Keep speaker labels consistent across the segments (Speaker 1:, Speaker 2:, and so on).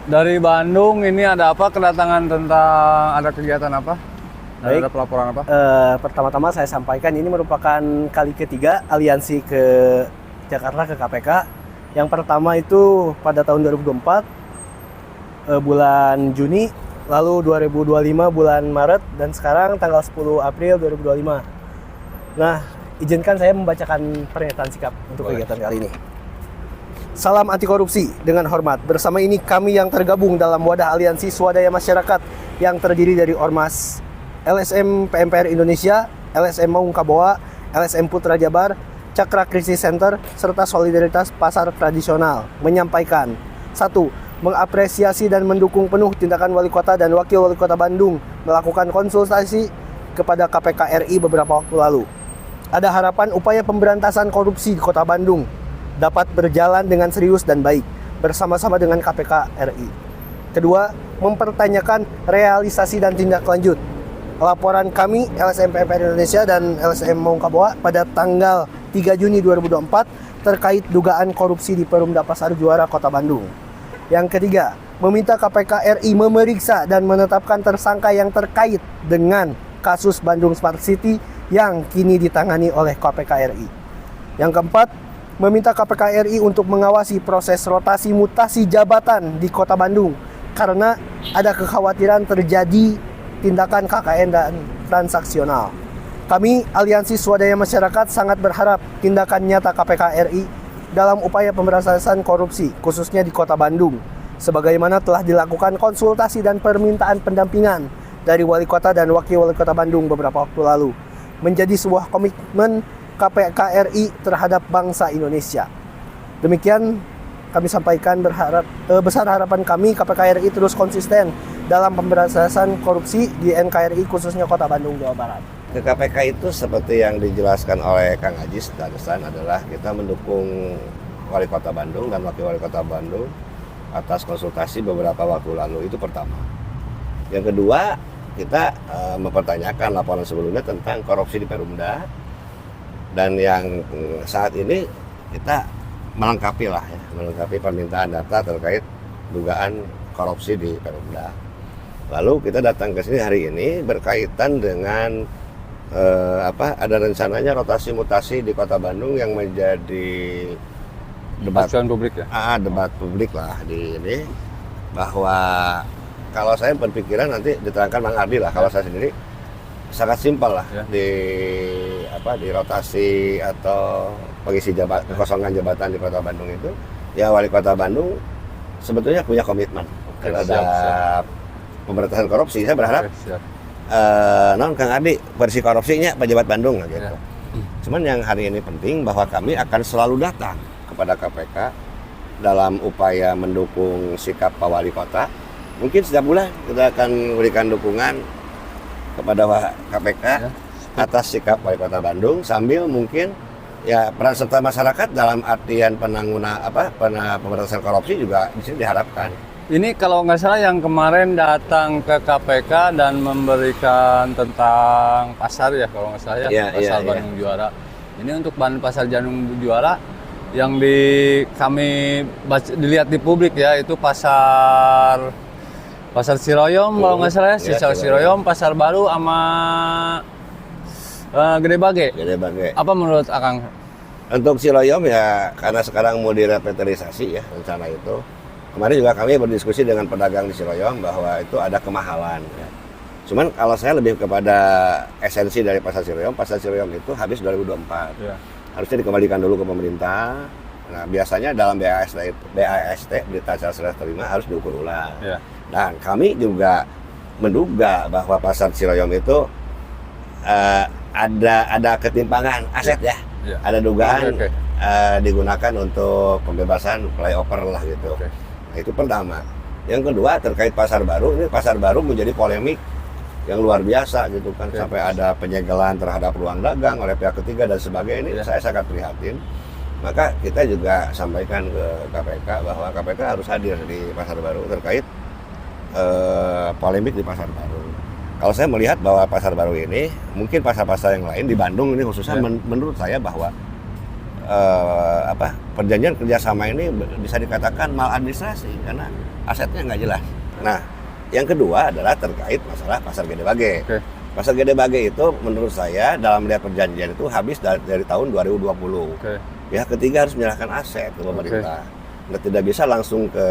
Speaker 1: Dari Bandung ini ada apa kedatangan tentang ada kegiatan apa?
Speaker 2: Baik.
Speaker 1: Ada pelaporan apa?
Speaker 2: Pertama-tama saya sampaikan ini merupakan kali ketiga aliansi ke Jakarta ke KPK. Yang pertama itu pada tahun 2024 bulan Juni, lalu 2025 bulan Maret, dan sekarang tanggal 10 April 2025. Nah, izinkan saya membacakan pernyataan sikap untuk kegiatan kali ini. Salam anti korupsi dengan hormat. Bersama ini kami yang tergabung dalam wadah aliansi swadaya masyarakat yang terdiri dari Ormas, LSM PMPR Indonesia, LSM Maung Kaboa, LSM Putra Jabar, Cakra Krisis Center, serta Solidaritas Pasar Tradisional menyampaikan: 1. Mengapresiasi dan mendukung penuh tindakan Wali Kota dan Wakil Wali Kota Bandung melakukan konsultasi kepada KPK RI beberapa waktu lalu. Ada harapan upaya pemberantasan korupsi di Kota Bandung dapat berjalan dengan serius dan baik bersama-sama dengan KPK RI. Kedua, mempertanyakan realisasi dan tindak lanjut laporan kami LSM PMPR Indonesia dan LSM Maung Kaboa pada tanggal 3 Juni 2024 terkait dugaan korupsi di Perumda Pasar Juara Kota Bandung. Yang ketiga, meminta KPK RI memeriksa dan menetapkan tersangka yang terkait dengan kasus Bandung Smart City yang kini ditangani oleh KPK RI. Yang keempat, meminta KPK RI untuk mengawasi proses rotasi mutasi jabatan di Kota Bandung karena ada kekhawatiran terjadi tindakan KKN dan transaksional. Kami, Aliansi Swadaya Masyarakat, sangat berharap tindakan nyata KPK RI dalam upaya pemberantasan korupsi, khususnya di Kota Bandung, sebagaimana telah dilakukan konsultasi dan permintaan pendampingan dari Wali Kota dan Wakil Wali Kota Bandung beberapa waktu lalu, menjadi sebuah komitmen KPK RI terhadap bangsa Indonesia. Demikian kami sampaikan, besar harapan kami KPK RI terus konsisten dalam pemberantasan korupsi di NKRI khususnya Kota Bandung, Jawa Barat.
Speaker 3: Ke KPK itu seperti yang dijelaskan oleh Kang Ajis barusan adalah kita mendukung Wali Kota Bandung dan Wakil Wali Kota Bandung atas konsultasi beberapa waktu lalu. Itu pertama. Yang kedua, kita mempertanyakan laporan sebelumnya tentang korupsi di Perumda. Dan yang saat ini kita melengkapi permintaan data terkait dugaan korupsi di Perumda. Lalu kita datang ke sini hari ini berkaitan dengan ada rencananya rotasi mutasi di Kota Bandung yang menjadi debat
Speaker 1: publik ya.
Speaker 3: Debat publik lah di ini, bahwa kalau saya berpikiran nanti diterangkan Bang Ardi lah, kalau saya sendiri sangat simpel lah ya. Di rotasi atau pengisi kekosongan jabatan di Kota Bandung itu, ya Wali Kota Bandung sebetulnya punya komitmen terhadap pemberantasan korupsi. Saya berharap Kang Ardi versi korupsinya pejabat Bandung gitu. Ya. Cuman yang hari ini penting bahwa kami akan selalu datang kepada KPK dalam upaya mendukung sikap Pak Wali Kota. Mungkin setiap bulan kita akan memberikan dukungan kepada KPK ya, atas sikap Wali Kota Bandung, sambil mungkin ya peran serta masyarakat dalam artian pemberantasan korupsi juga di sini diharapkan.
Speaker 1: Ini kalau nggak salah yang kemarin datang ke KPK dan memberikan tentang pasar ya, kalau nggak salah ya, pasar Bandung Juara. Ini untuk pasar Bandung Juara yang kami dilihat di publik ya, itu pasar Ciroyom kalau nggak salah ya, Ciroyom, Pasar Baru sama Gede Bage. Apa menurut Akang?
Speaker 3: Untuk Ciroyom ya karena sekarang mau direvitalisasi ya rencana itu. Kemarin juga kami berdiskusi dengan pedagang di Ciroyom bahwa itu ada kemahalan ya. Cuman kalau saya lebih kepada esensi dari Pasar Ciroyom itu habis 2024. Ya. Harusnya dikembalikan dulu ke pemerintah. Nah, biasanya dalam BAST berita acara serah terima harus diukur ulang. Ya. Dan kami juga menduga bahwa Pasar Ciroyom itu ada ketimpangan aset ya. Ada dugaan digunakan untuk pembebasan flyover lah gitu. Nah, itu pertama. Yang kedua terkait Pasar Baru, ini Pasar Baru menjadi polemik yang luar biasa gitu kan, sampai ada penyegelan terhadap ruang dagang oleh pihak ketiga dan sebagainya. Ini saya sangat prihatin. Maka kita juga sampaikan ke KPK bahwa KPK harus hadir di Pasar Baru terkait polemik di Pasar Baru. Kalau saya melihat bahwa Pasar Baru ini, mungkin pasar-pasar yang lain di Bandung ini khususnya menurut saya bahwa perjanjian kerjasama ini bisa dikatakan maladministrasi karena asetnya nggak jelas. Nah, yang kedua adalah terkait masalah Pasar Gede Bage.
Speaker 1: Oke.
Speaker 3: Pasar Gede Bage itu menurut saya dalam melihat perjanjian itu habis dari tahun 2020.
Speaker 1: Oke.
Speaker 3: Ya, ketiga harus menyerahkan aset ke pemerintah. Nah, tidak bisa langsung ke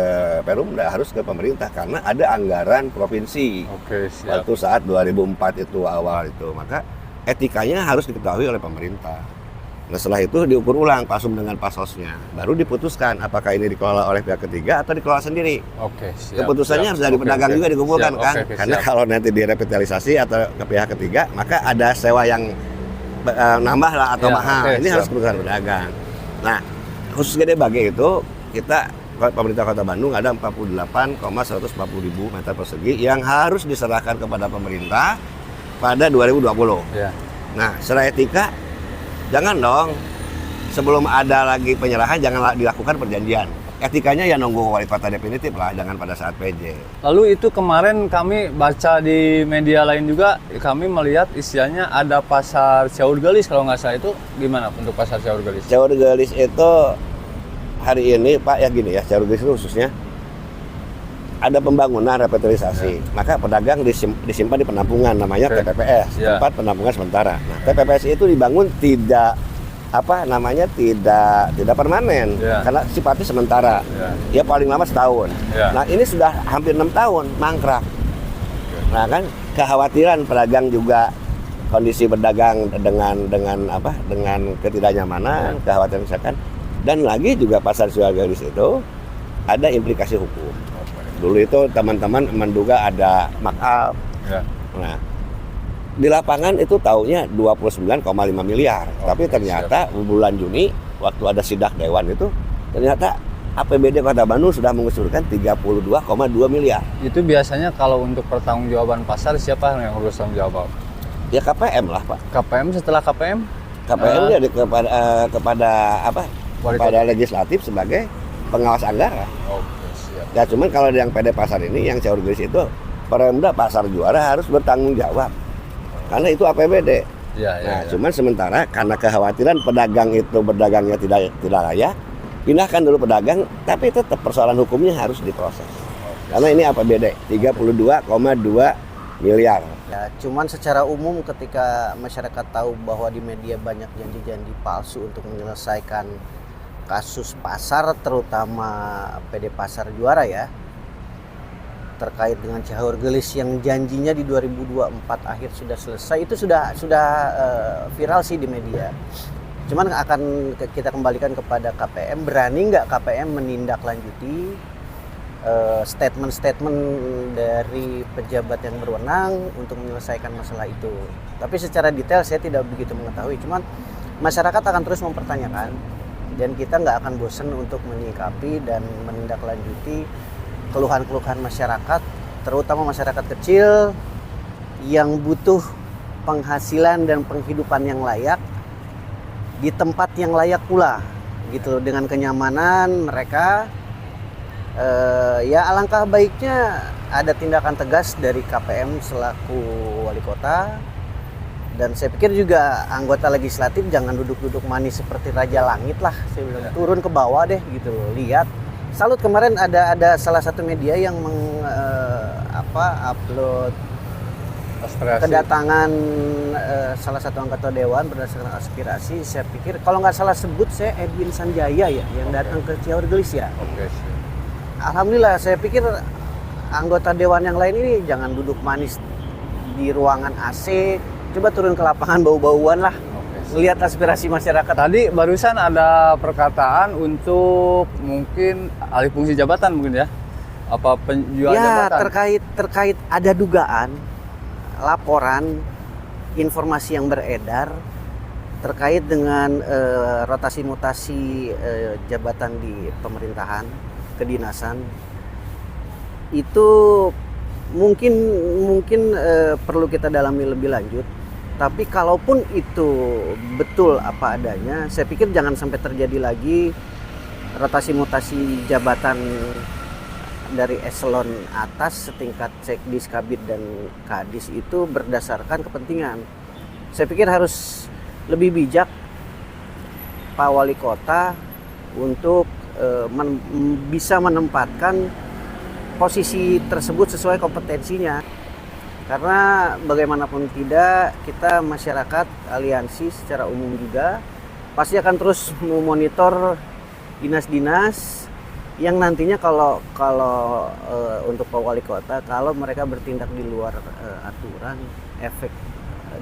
Speaker 3: Perumda, harus ke pemerintah karena ada anggaran provinsi.
Speaker 1: Oke, siap.
Speaker 3: Waktu saat 2004 itu awal itu, maka etikanya harus diketahui oleh pemerintah. Nah, setelah itu diukur ulang pasum dengan pasosnya, baru diputuskan apakah ini dikelola oleh pihak ketiga atau dikelola sendiri.
Speaker 1: Oke, siap.
Speaker 3: Keputusannya harus dari pedagang juga dikumpulkan
Speaker 1: siap,
Speaker 3: kan, karena
Speaker 1: siap.
Speaker 3: kalau nanti direvitalisasi atau ke pihak ketiga, maka ada sewa yang nambah lah atau
Speaker 1: Ya,
Speaker 3: mahal.
Speaker 1: oke,
Speaker 3: Ini
Speaker 1: siap.
Speaker 3: harus keputusan pedagang. Nah, khusus Gede Bage itu kita pemerintah Kota Bandung ada 48,140.000 meter persegi yang harus diserahkan kepada pemerintah pada 2020.
Speaker 1: Ya.
Speaker 3: Nah, secara etika jangan dong sebelum ada lagi penyerahan jangan dilakukan perjanjian. Etikanya ya nunggu wali kota definitif lah, jangan pada saat PJ.
Speaker 1: Lalu itu kemarin kami baca di media lain juga, kami melihat istilahnya ada pasar Caur Gelis kalau nggak salah, itu gimana untuk pasar Caur Gelis?
Speaker 3: Caur Gelis itu hari ini Pak ya gini ya, Caur Gelis itu khususnya ada pembangunan revitalisasi, maka pedagang disimpan di penampungan namanya TPPS, tempat penampungan sementara. Nah, TPPS itu dibangun tidak tidak permanen karena sifatnya sementara. Ya paling lama setahun. Nah, ini sudah hampir 6 tahun mangkrak. Nah, kan kekhawatiran pedagang juga kondisi berdagang dengan ketidaknyamanan, kekhawatiran misalkan, dan lagi juga pasar Caur Gelis itu ada implikasi hukum. Dulu itu teman-teman menduga ada markup. Nah, di lapangan itu taunya 29,5 miliar. Tapi ternyata bulan Juni waktu ada sidak dewan itu ternyata APBD Kota Bandung sudah mengusulkan 32,2 miliar.
Speaker 1: Itu biasanya kalau untuk pertanggungjawaban pasar siapa yang harus tanggung jawab?
Speaker 3: Ya KPM lah, Pak.
Speaker 1: KPM, setelah KPM?
Speaker 3: KPM dia kepada legislatif sebagai pengawas anggaran. Ya cuman kalau yang PD Pasar ini, yang Caur Gelis itu, Perumda Pasar Juara harus bertanggung jawab karena itu APBD. Cuman sementara karena kekhawatiran pedagang itu berdagangnya tidak layak, pindahkan dulu pedagang, tapi tetap persoalan hukumnya harus diproses. Karena ini APBD 32,2 miliar.
Speaker 4: Ya, cuman secara umum ketika masyarakat tahu bahwa di media banyak janji-janji palsu untuk menyelesaikan kasus pasar, terutama PD Pasar Juara ya, terkait dengan Caur Gelis yang janjinya di 2024 akhir sudah selesai, itu sudah viral sih di media. Cuman akan kita kembalikan kepada KPM, berani nggak KPM menindaklanjuti statement-statement dari pejabat yang berwenang untuk menyelesaikan masalah itu. Tapi secara detail saya tidak begitu mengetahui, cuman masyarakat akan terus mempertanyakan dan kita nggak akan bosan untuk menyikapi dan menindaklanjuti keluhan-keluhan masyarakat, terutama masyarakat kecil yang butuh penghasilan dan penghidupan yang layak di tempat yang layak pula, gitu, dengan kenyamanan mereka. Ya alangkah baiknya ada tindakan tegas dari KPM selaku wali kota, dan saya pikir juga anggota legislatif jangan duduk-duduk manis seperti raja langit lah, saya bilang turun ke bawah deh gitu loh, lihat. Salut kemarin ada salah satu media yang upload kedatangan salah satu anggota dewan berdasarkan aspirasi. Saya pikir kalau nggak salah sebut saya Edwin Sanjaya ya yang datang ke Caur Gelis ya. Alhamdulillah, saya pikir anggota dewan yang lain ini jangan duduk manis di ruangan AC, coba turun ke lapangan bau-bauan lah. Lihat aspirasi masyarakat.
Speaker 1: Tadi barusan ada perkataan untuk mungkin alih fungsi jabatan mungkin ya? Apa penjual jabatan?
Speaker 4: Ya, terkait ada dugaan, laporan, informasi yang beredar terkait dengan rotasi mutasi jabatan di pemerintahan, kedinasan. Itu mungkin perlu kita dalami lebih lanjut. Tapi kalaupun itu betul apa adanya, saya pikir jangan sampai terjadi lagi rotasi mutasi jabatan dari eselon atas setingkat sekdis, kabid, dan kadis itu berdasarkan kepentingan. Saya pikir harus lebih bijak Pak Wali Kota untuk bisa menempatkan posisi tersebut sesuai kompetensinya. Karena bagaimanapun tidak, kita masyarakat aliansi secara umum juga pasti akan terus memonitor dinas-dinas yang nantinya kalau untuk Pak Wali Kota, kalau mereka bertindak di luar aturan, efek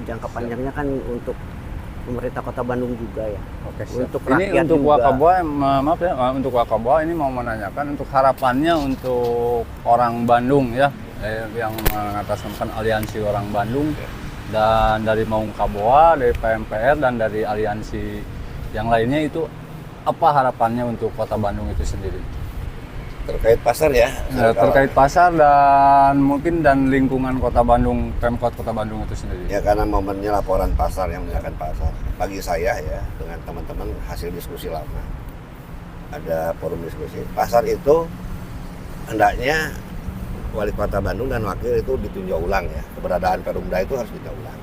Speaker 4: jangka panjangnya kan untuk pemerintah Kota Bandung juga ya.
Speaker 1: Oke, siap.
Speaker 4: Untuk
Speaker 1: Ini
Speaker 4: rakyat
Speaker 1: untuk
Speaker 4: juga.
Speaker 1: Wakabua, maaf ya, untuk Wakabua ini mau menanyakan untuk harapannya untuk orang Bandung ya, yang mengatasnamakan aliansi orang Bandung, dan dari Maung Kaboa, dari PMPR, dan dari aliansi yang lainnya itu apa harapannya untuk Kota Bandung itu sendiri?
Speaker 3: Terkait pasar ya.
Speaker 1: Terkait pasar dan mungkin dan lingkungan Kota Bandung, Pemkot Kota Bandung itu sendiri.
Speaker 3: Ya, karena momennya laporan pasar yang menanyakan pasar. Bagi saya ya, dengan teman-teman hasil diskusi lama, ada forum diskusi. Pasar itu hendaknya Wali Kota Bandung dan Wakil itu ditinjau ulang ya. Keberadaan Perumda itu harus ditinjau ulang.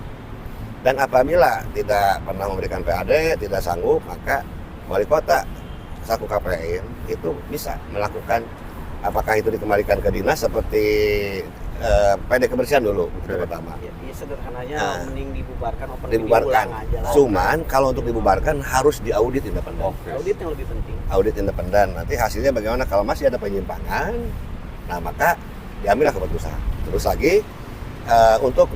Speaker 3: Dan apabila tidak pernah memberikan PAD, tidak sanggup, maka Wali Kota selaku KPM itu bisa melakukan, apakah itu dikembalikan ke dinas seperti PD kebersihan dulu itu pertama.
Speaker 4: Ya, sederhananya mending dibubarkan,
Speaker 3: Dibubarkan.
Speaker 4: ulang aja lah.
Speaker 3: Cuman kalau untuk dibubarkan harus diaudit independen.
Speaker 4: Audit yang lebih penting.
Speaker 3: Audit independen. Nanti hasilnya bagaimana kalau masih ada penyimpangan, nah maka diambillah keputusan. Terus lagi untuk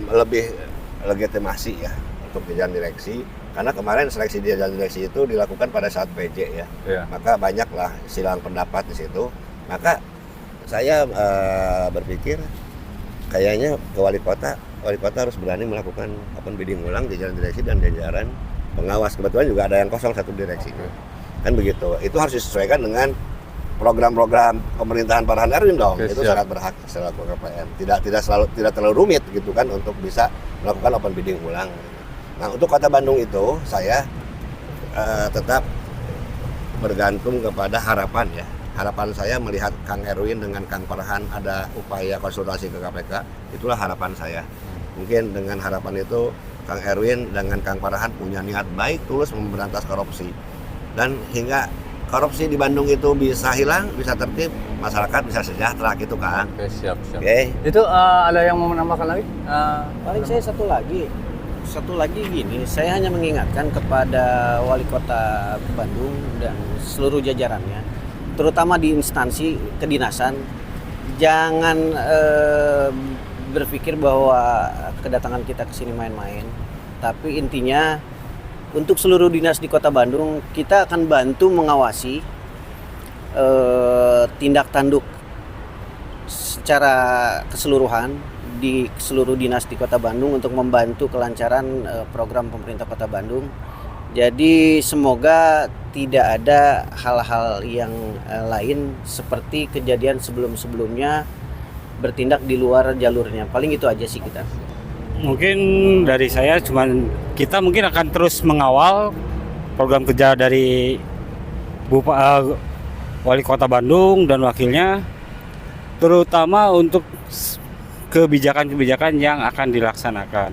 Speaker 3: lebih legitimasi ya untuk jajaran direksi. Karena kemarin seleksi di jalan direksi itu dilakukan pada saat PJ ya. Maka banyaklah silang pendapat di situ. Maka saya berpikir kayaknya ke Wali Kota harus berani melakukan open bidding ulang di jalan direksi dan jajaran pengawas. Kebetulan juga ada yang kosong satu direksi. Kan begitu. Itu harus disesuaikan dengan program-program pemerintahan Pak Erwin dong. Itu sangat berhak selaku KPM. Tidak terlalu rumit gitu kan untuk bisa melakukan open bidding ulang. Nah, untuk Kota Bandung itu saya tetap bergantung kepada harapan ya. Harapan saya melihat Kang Erwin dengan Kang Farhan ada upaya konsultasi ke KPK, itulah harapan saya. Mungkin dengan harapan itu Kang Erwin dengan Kang Farhan punya niat baik tulus memberantas korupsi. Dan hingga korupsi di Bandung itu bisa hilang, bisa tertib, masyarakat bisa sejahtera gitu kan.
Speaker 1: Oke, siap.
Speaker 3: Oke.
Speaker 1: Itu ada yang mau menambahkan lagi?
Speaker 4: Paling saya satu lagi gini, saya hanya mengingatkan kepada Wali Kota Bandung dan seluruh jajarannya, terutama di instansi kedinasan, jangan berpikir bahwa kedatangan kita ke sini main-main. Tapi intinya untuk seluruh dinas di Kota Bandung, kita akan bantu mengawasi tindak tanduk secara keseluruhan di seluruh dinas di Kota Bandung untuk membantu kelancaran program pemerintah Kota Bandung. Jadi semoga tidak ada hal-hal yang lain seperti kejadian sebelum-sebelumnya bertindak di luar jalurnya. Paling itu aja sih kita.
Speaker 5: Mungkin dari saya cuman kita mungkin akan terus mengawal program kerja dari Wali Kota Bandung dan wakilnya, terutama untuk kebijakan-kebijakan yang akan dilaksanakan.